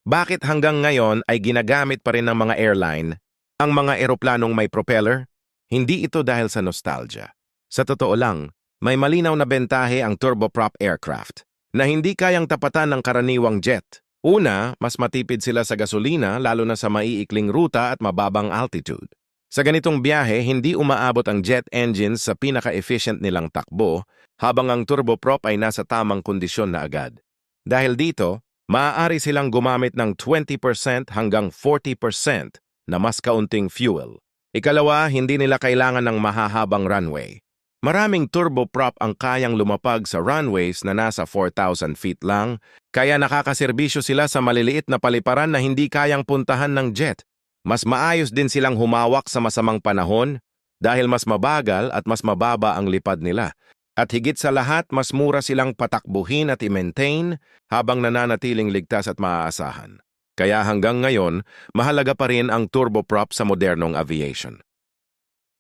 Bakit hanggang ngayon ay ginagamit pa rin ng mga airline ang mga eroplanong may propeller? Hindi ito dahil sa nostalgia. Sa totoo lang, may malinaw na bentahe ang turboprop aircraft na hindi kayang tapatan ng karaniwang jet. Una, mas matipid sila sa gasolina lalo na sa maiikling ruta at mababang altitude. Sa ganitong biyahe, hindi umaabot ang jet engines sa pinaka-efficient nilang takbo habang ang turboprop ay nasa tamang kondisyon na agad. Dahil dito, maaari silang gumamit ng 20% hanggang 40% na mas kaunting fuel. Ikalawa, hindi nila kailangan ng mahahabang runway. Maraming turboprop ang kayang lumapag sa runways na nasa 4,000 feet lang, kaya nakakaserbisyo sila sa maliliit na paliparan na hindi kayang puntahan ng jet. Mas maayos din silang humawak sa masamang panahon dahil mas mabagal at mas mababa ang lipad nila. At higit sa lahat, mas mura silang patakbuhin at i-maintain habang nananatiling ligtas at maaasahan. Kaya hanggang ngayon, mahalaga pa rin ang turboprop sa modernong aviation.